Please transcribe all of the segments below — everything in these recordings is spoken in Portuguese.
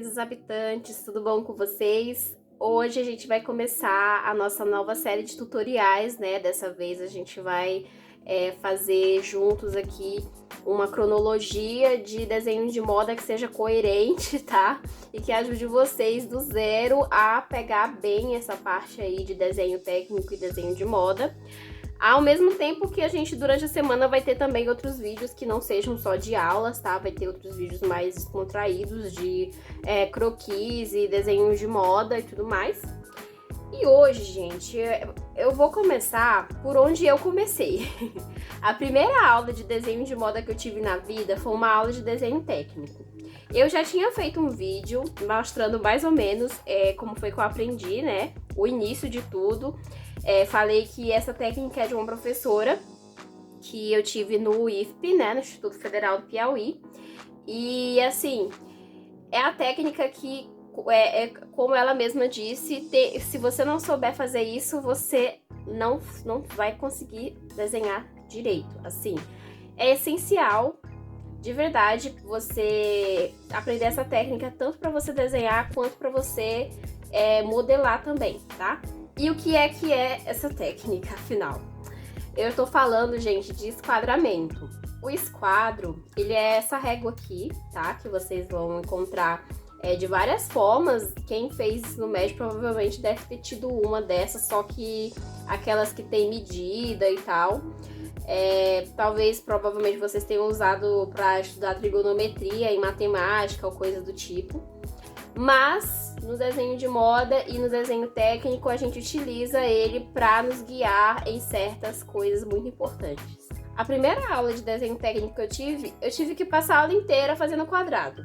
queridos habitantes, tudo bom com vocês? Hoje a gente vai começar a nossa nova série de tutoriais, né? Dessa vez a gente vai fazer juntos aqui uma cronologia de desenhos de moda que seja coerente, tá? E que ajude vocês do zero a pegar bem essa parte aí de desenho técnico e desenho de moda. Ao mesmo tempo que a gente, durante a semana, vai ter também outros vídeos que não sejam só de aulas, tá? Vai ter outros vídeos mais descontraídos de croquis e desenhos de moda e tudo mais. E hoje, gente, eu vou começar por onde eu comecei. A primeira aula de desenho de moda que eu tive na vida foi uma aula de desenho técnico. Eu já tinha feito um vídeo mostrando mais ou menos como foi que eu aprendi, né? O início de tudo. Falei que essa técnica é de uma professora que eu tive no IFP, né, no Instituto Federal do Piauí. E, assim, é a técnica que, como ela mesma disse, se você não souber fazer isso, você não vai conseguir desenhar direito. Assim, é essencial, de verdade, você aprender essa técnica tanto para você desenhar quanto para você modelar também, tá? E o que é essa técnica, afinal? Eu tô falando, gente, de esquadramento. O esquadro, ele é essa régua aqui, tá? Que vocês vão encontrar de várias formas. Quem fez ensino médio provavelmente deve ter tido uma dessas, só que aquelas que tem medida e tal. Provavelmente vocês tenham usado para estudar trigonometria em matemática ou coisa do tipo. Mas no desenho de moda e no desenho técnico a gente utiliza ele para nos guiar em certas coisas muito importantes. A primeira aula de desenho técnico que eu tive que passar a aula inteira fazendo quadrado.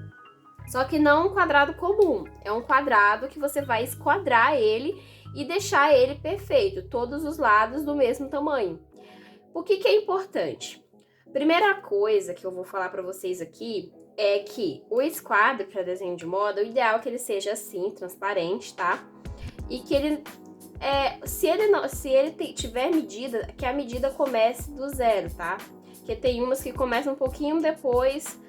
Só que não um quadrado comum, é um quadrado que você vai esquadrar ele e deixar ele perfeito, todos os lados do mesmo tamanho. O que é importante? Primeira coisa que eu vou falar para vocês aqui é que o esquadro para desenho de moda, o ideal é que ele seja assim, transparente, tá? E que ele, se ele tiver medida, que a medida comece do zero, tá? Porque tem umas que começam um pouquinho depois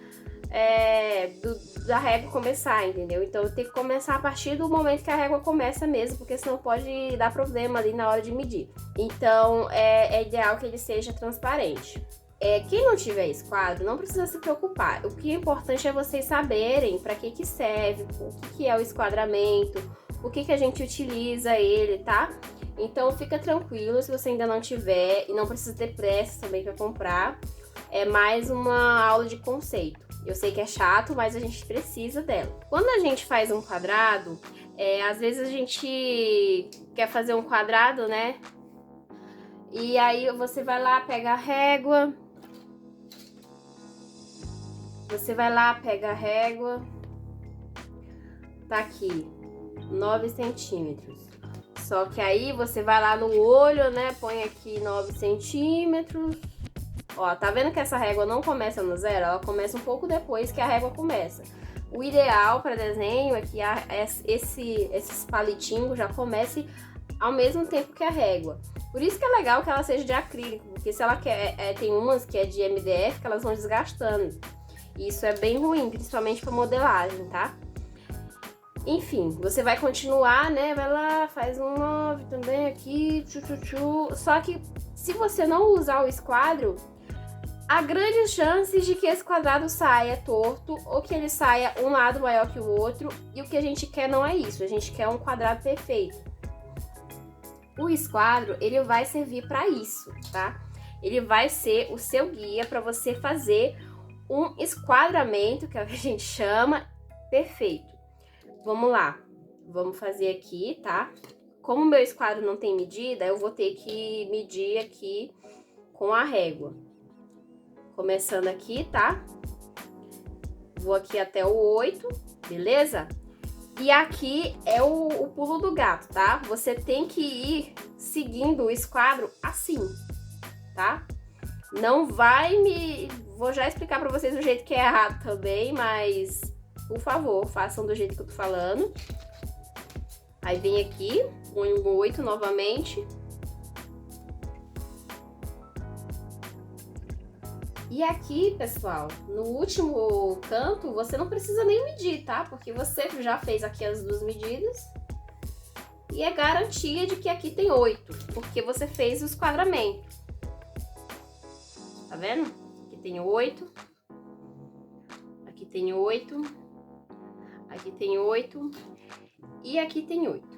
da régua começar, entendeu? Então tem que começar a partir do momento que a régua começa mesmo, porque senão pode dar problema ali na hora de medir. Então é ideal que ele seja transparente. Quem não tiver esquadro não precisa se preocupar. O que é importante é vocês saberem para que serve, o que é o esquadramento, o que a gente utiliza ele, tá? Então fica tranquilo se você ainda não tiver e não precisa ter pressa também para comprar. É mais uma aula de conceito. Eu sei que é chato, mas a gente precisa dela. Quando a gente faz um quadrado, às vezes a gente quer fazer um quadrado, né? E aí você vai lá, pega a régua. Tá aqui, 9 centímetros. Só que aí você vai lá no olho, né? Põe aqui 9 centímetros. Ó, tá vendo que essa régua não começa no zero? Ela começa um pouco depois que a régua começa. O ideal para desenho é que esses palitinhos já comecem ao mesmo tempo que a régua. Por isso que é legal que ela seja de acrílico, porque se ela tem umas que é de MDF que elas vão desgastando. E isso é bem ruim, principalmente para modelagem, tá? Enfim, você vai continuar, né? Vai lá, faz um 9 também aqui, Só que se você não usar o esquadro, há grandes chances de que esse quadrado saia torto ou que ele saia um lado maior que o outro. E o que a gente quer não é isso, a gente quer um quadrado perfeito. O esquadro, ele vai servir para isso, tá? Ele vai ser o seu guia para você fazer um esquadramento, que é o que a gente chama, perfeito. Vamos lá, vamos fazer aqui, tá? Como o meu esquadro não tem medida, eu vou ter que medir aqui com a régua. Começando aqui, tá? Vou aqui até o 8, beleza? E aqui é o pulo do gato, tá? Você tem que ir seguindo o esquadro assim, tá? Não vai Vou já explicar pra vocês o jeito que é errado também, mas, por favor, façam do jeito que eu tô falando. Aí vem aqui, põe o 8 novamente. E aqui, pessoal, no último canto, você não precisa nem medir, tá? Porque você já fez aqui as 2 medidas. E é garantia de que aqui tem 8, porque você fez o esquadramento. Tá vendo? Aqui tem 8. Aqui tem 8. Aqui tem 8. E aqui tem 8.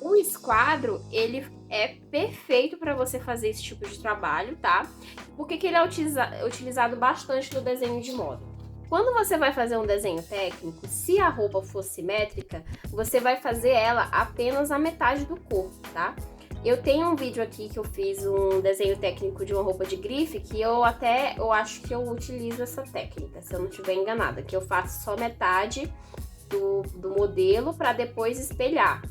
O esquadro, ele é perfeito para você fazer esse tipo de trabalho, tá? Por que ele é utilizado bastante no desenho de moda? Quando você vai fazer um desenho técnico, se a roupa for simétrica, você vai fazer ela apenas a metade do corpo, tá? Eu tenho um vídeo aqui que eu fiz um desenho técnico de uma roupa de grife, que eu acho que eu utilizo essa técnica, se eu não estiver enganada, que eu faço só metade do modelo para depois espelhar.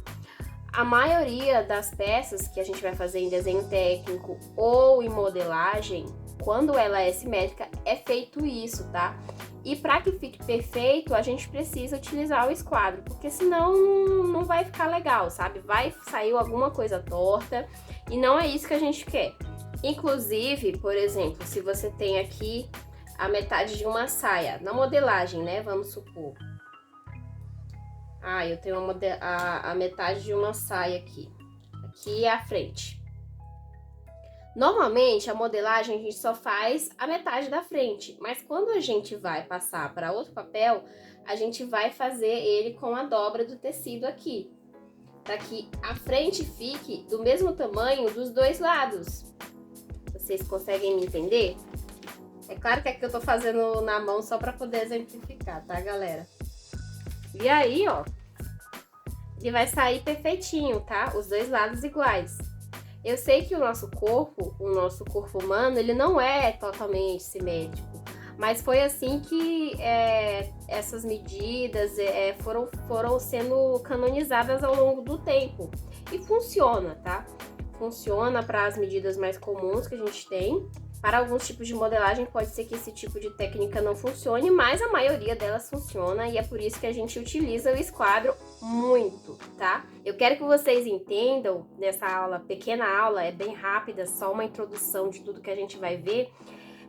A maioria das peças que a gente vai fazer em desenho técnico ou em modelagem, quando ela é simétrica, é feito isso, tá? E para que fique perfeito, a gente precisa utilizar o esquadro, porque senão não vai ficar legal, sabe? Vai sair alguma coisa torta e não é isso que a gente quer. Inclusive, por exemplo, se você tem aqui a metade de uma saia, na modelagem, né? Vamos supor. Eu tenho a metade de uma saia aqui. Aqui é a frente. Normalmente, a modelagem a gente só faz a metade da frente, mas quando a gente vai passar para outro papel, a gente vai fazer ele com a dobra do tecido aqui, para que a frente fique do mesmo tamanho dos dois lados. Vocês conseguem me entender? É claro que aqui eu tô fazendo na mão só para poder exemplificar, tá, galera? E aí, ó, ele vai sair perfeitinho, tá? Os dois lados iguais. Eu sei que o nosso corpo humano, ele não é totalmente simétrico, mas foi assim que essas medidas foram sendo canonizadas ao longo do tempo. E funciona, tá? Funciona para as medidas mais comuns que a gente tem. Para alguns tipos de modelagem pode ser que esse tipo de técnica não funcione, mas a maioria delas funciona e é por isso que a gente utiliza o esquadro muito, tá? Eu quero que vocês entendam nessa aula, pequena aula, é bem rápida, só uma introdução de tudo que a gente vai ver,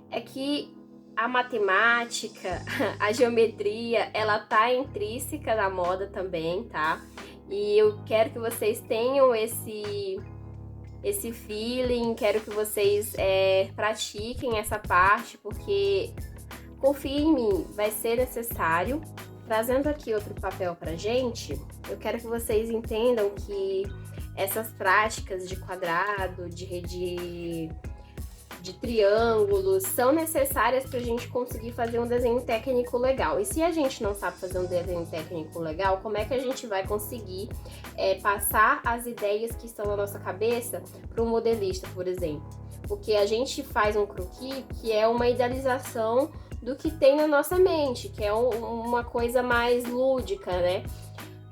é que a matemática, a geometria, ela tá intrínseca na moda também, tá? E eu quero que vocês tenham esse feeling, quero que vocês pratiquem essa parte, porque confiem em mim, vai ser necessário. Trazendo aqui outro papel pra gente, eu quero que vocês entendam que essas práticas de quadrado, de triângulos, são necessárias pra gente conseguir fazer um desenho técnico legal. E se a gente não sabe fazer um desenho técnico legal, como é que a gente vai conseguir passar as ideias que estão na nossa cabeça para um modelista, por exemplo? Porque a gente faz um croquis que é uma idealização do que tem na nossa mente, que é uma coisa mais lúdica, né?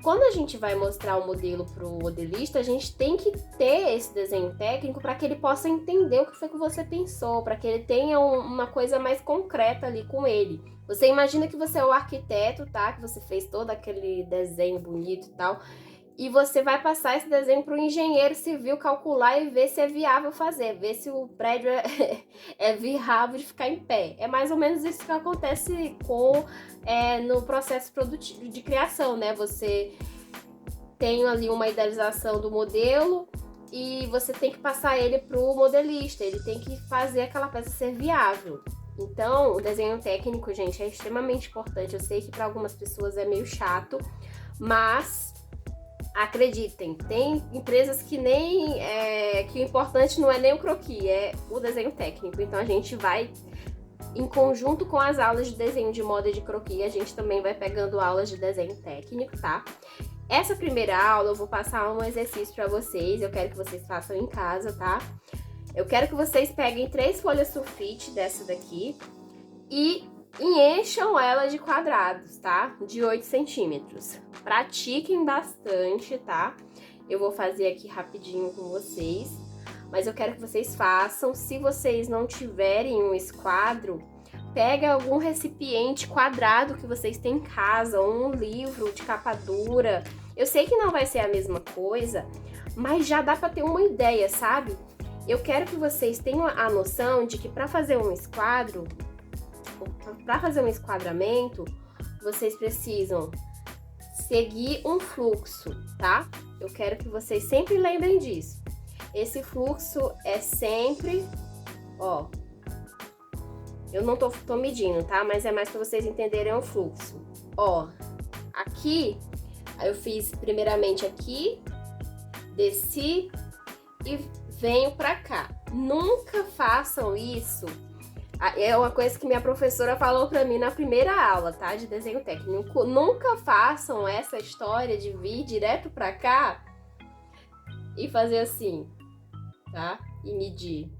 Quando a gente vai mostrar o modelo para o modelista, a gente tem que ter esse desenho técnico para que ele possa entender o que foi que você pensou, para que ele tenha uma coisa mais concreta ali com ele. Você imagina que você é o arquiteto, tá? Que você fez todo aquele desenho bonito e tal, e você vai passar esse desenho para o engenheiro civil calcular e ver se é viável fazer, ver se o prédio é viável de ficar em pé. É mais ou menos isso que acontece no processo produtivo de criação, né? Você tem ali uma idealização do modelo e você tem que passar ele para o modelista, ele tem que fazer aquela peça ser viável. Então, o desenho técnico, gente, é extremamente importante. Eu sei que para algumas pessoas é meio chato, mas acreditem, tem empresas que que o importante não é nem o croquis, é o desenho técnico. Então a gente vai, em conjunto com as aulas de desenho de moda e de croquis, a gente também vai pegando aulas de desenho técnico, tá? Essa primeira aula eu vou passar um exercício para vocês, eu quero que vocês façam em casa, tá? Eu quero que vocês peguem 3 folhas sulfite dessa daqui e encham ela de quadrados, tá? De 8 centímetros. Pratiquem bastante, tá? Eu vou fazer aqui rapidinho com vocês, mas eu quero que vocês façam. Se vocês não tiverem um esquadro, pega algum recipiente quadrado que vocês têm em casa, ou um livro de capa dura. Eu sei que não vai ser a mesma coisa, mas já dá pra ter uma ideia, sabe? eu quero que vocês tenham a noção de que para fazer um esquadro, para fazer um esquadramento, vocês precisam seguir um fluxo, tá? Eu quero que vocês sempre lembrem disso. Esse fluxo é sempre, ó, eu não tô medindo, tá? Mas é mais para vocês entenderem o fluxo. Ó, aqui, aí eu fiz primeiramente aqui, desci e venho pra cá. Nunca façam isso. É uma coisa que minha professora falou pra mim na primeira aula, tá? De desenho técnico. Nunca façam essa história de vir direto pra cá e fazer assim, tá? E medir.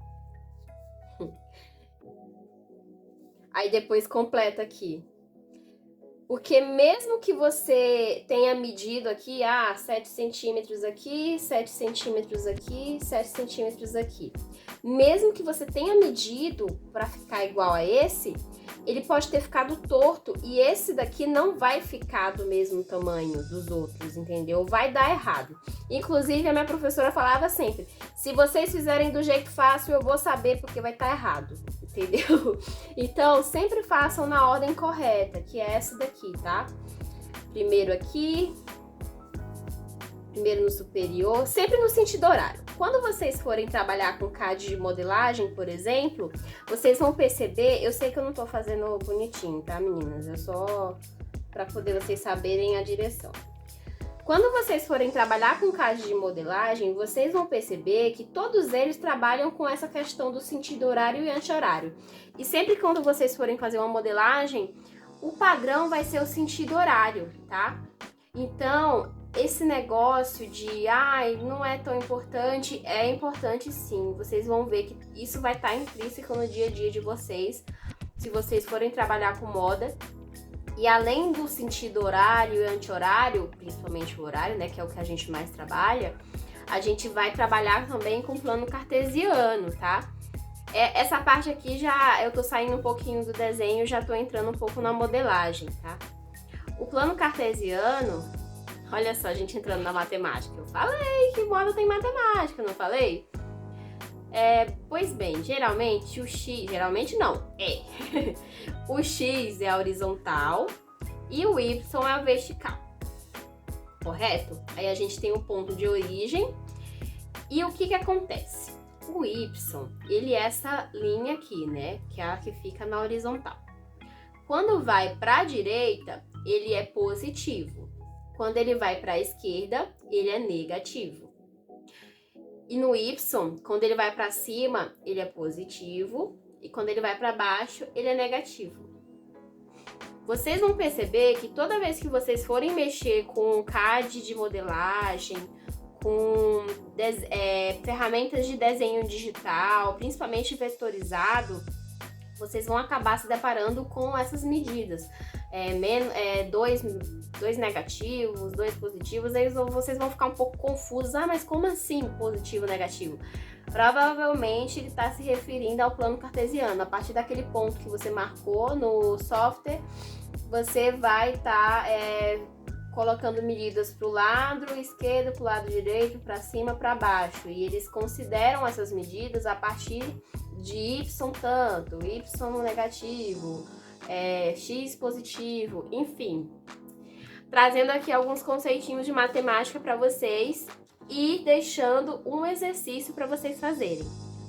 Aí depois completa aqui. Porque mesmo que você tenha medido aqui, 7 centímetros aqui, 7 centímetros aqui, 7 centímetros aqui. Mesmo que você tenha medido para ficar igual a esse, ele pode ter ficado torto e esse daqui não vai ficar do mesmo tamanho dos outros, entendeu? Vai dar errado. Inclusive, a minha professora falava sempre, se vocês fizerem do jeito fácil, eu vou saber porque vai estar errado, entendeu? Então, sempre façam na ordem correta, que é essa daqui, tá? Primeiro aqui, primeiro no superior, sempre no sentido horário. Quando vocês forem trabalhar com CAD de modelagem, por exemplo, vocês vão perceber, eu sei que eu não tô fazendo bonitinho, tá, meninas? É só para poder vocês saberem a direção. Quando vocês forem trabalhar com CAD de modelagem, vocês vão perceber que todos eles trabalham com essa questão do sentido horário e anti-horário. E sempre quando vocês forem fazer uma modelagem, o padrão vai ser o sentido horário, tá? Então, esse negócio de, não é tão importante, é importante sim. Vocês vão ver que isso vai estar intrínseco no dia a dia de vocês, se vocês forem trabalhar com moda. E além do sentido horário e anti-horário, principalmente o horário, né, que é o que a gente mais trabalha, a gente vai trabalhar também com plano cartesiano, tá? Essa parte aqui eu tô saindo um pouquinho do desenho, já tô entrando um pouco na modelagem, tá? O plano cartesiano, olha só, a gente entrando na matemática. Eu falei que moda tem matemática, não falei? Pois bem, geralmente o X, geralmente não, o X é a horizontal e o Y é a vertical, correto? Aí a gente tem um ponto de origem e o que acontece? O Y, ele é essa linha aqui, né, que é a que fica na horizontal. Quando vai para a direita, ele é positivo. Quando ele vai para a esquerda, ele é negativo. E no Y, quando ele vai para cima, ele é positivo. E quando ele vai para baixo, ele é negativo. Vocês vão perceber que toda vez que vocês forem mexer com CAD de modelagem, com ferramentas de desenho digital, principalmente vetorizado, vocês vão acabar se deparando com essas medidas. Dois negativos, 2 positivos, aí vocês vão ficar um pouco confusos. Mas como assim positivo, negativo? Provavelmente ele está se referindo ao plano cartesiano. A partir daquele ponto que você marcou no software, você vai estar colocando medidas para o lado esquerdo, para o lado direito, para cima, para baixo. E eles consideram essas medidas a partir de Y tanto, Y negativo, X positivo, enfim. Trazendo aqui alguns conceitinhos de matemática para vocês e deixando um exercício para vocês fazerem.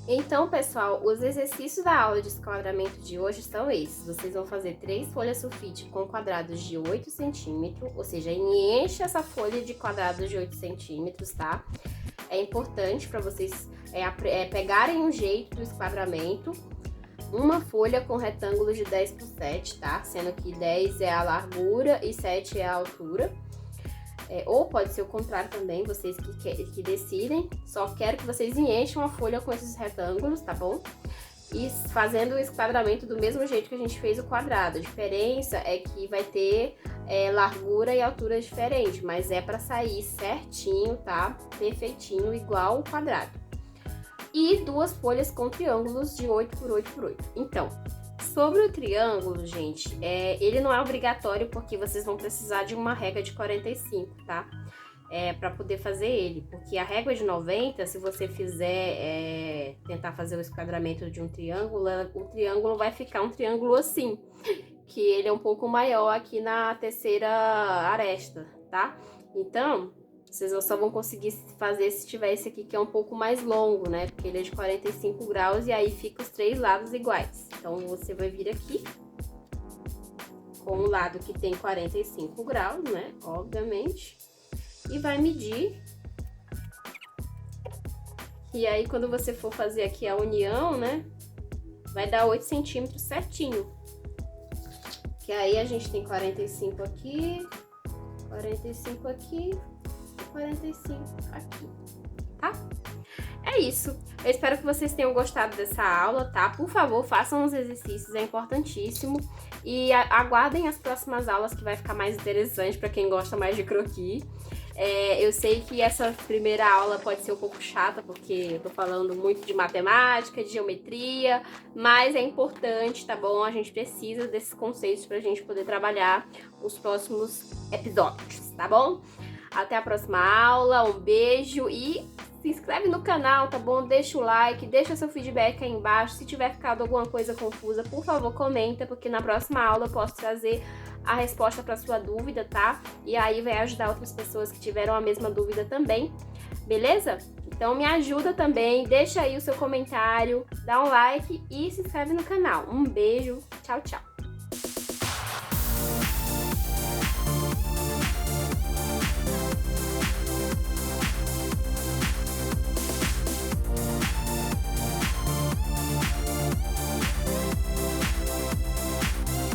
Então, pessoal, os exercícios da aula de esquadramento de hoje são esses. Vocês vão fazer 3 folhas sulfite com quadrados de 8 centímetros, ou seja, enche essa folha de quadrados de 8 centímetros, tá? É importante para vocês pegarem o jeito do esquadramento. Uma folha com retângulos de 10 por 7, tá? Sendo que 10 é a largura e 7 é a altura. Ou pode ser o contrário também, vocês que decidem. Só quero que vocês enchem a folha com esses retângulos, tá bom? E fazendo o esquadramento do mesmo jeito que a gente fez o quadrado. A diferença é que vai ter largura e altura diferente, mas é para sair certinho, tá? Perfeitinho, igual o quadrado. E 2 folhas com triângulos de 8 por 8 por 8. Então, sobre o triângulo, gente, ele não é obrigatório porque vocês vão precisar de uma régua de 45, tá? para poder fazer ele, porque a régua de 90, se você fizer, tentar fazer o esquadramento de um triângulo, o triângulo vai ficar um triângulo assim, que ele é um pouco maior aqui na terceira aresta, tá? Então, vocês só vão conseguir fazer se tiver esse aqui que é um pouco mais longo, né? Porque ele é de 45 graus e aí fica os 3 lados iguais. Então, você vai vir aqui com o lado que tem 45 graus, né? Obviamente. E vai medir. E aí, quando você for fazer aqui a união, né? Vai dar 8 centímetros certinho. Que aí a gente tem 45 aqui, 45 aqui, 45 aqui, tá? É isso. Eu espero que vocês tenham gostado dessa aula, tá? Por favor, façam os exercícios, é importantíssimo. E aguardem as próximas aulas que vai ficar mais interessante para quem gosta mais de croquis. Eu sei que essa primeira aula pode ser um pouco chata, porque eu tô falando muito de matemática, de geometria, mas é importante, tá bom? A gente precisa desses conceitos pra gente poder trabalhar os próximos episódios, tá bom? Até a próxima aula, um beijo e se inscreve no canal, tá bom? Deixa o like, deixa seu feedback aí embaixo. Se tiver ficado alguma coisa confusa, por favor, comenta, porque na próxima aula eu posso trazer a resposta para sua dúvida, tá? E aí vai ajudar outras pessoas que tiveram a mesma dúvida também, beleza? Então me ajuda também, deixa aí o seu comentário, dá um like e se inscreve no canal. Um beijo, tchau, tchau!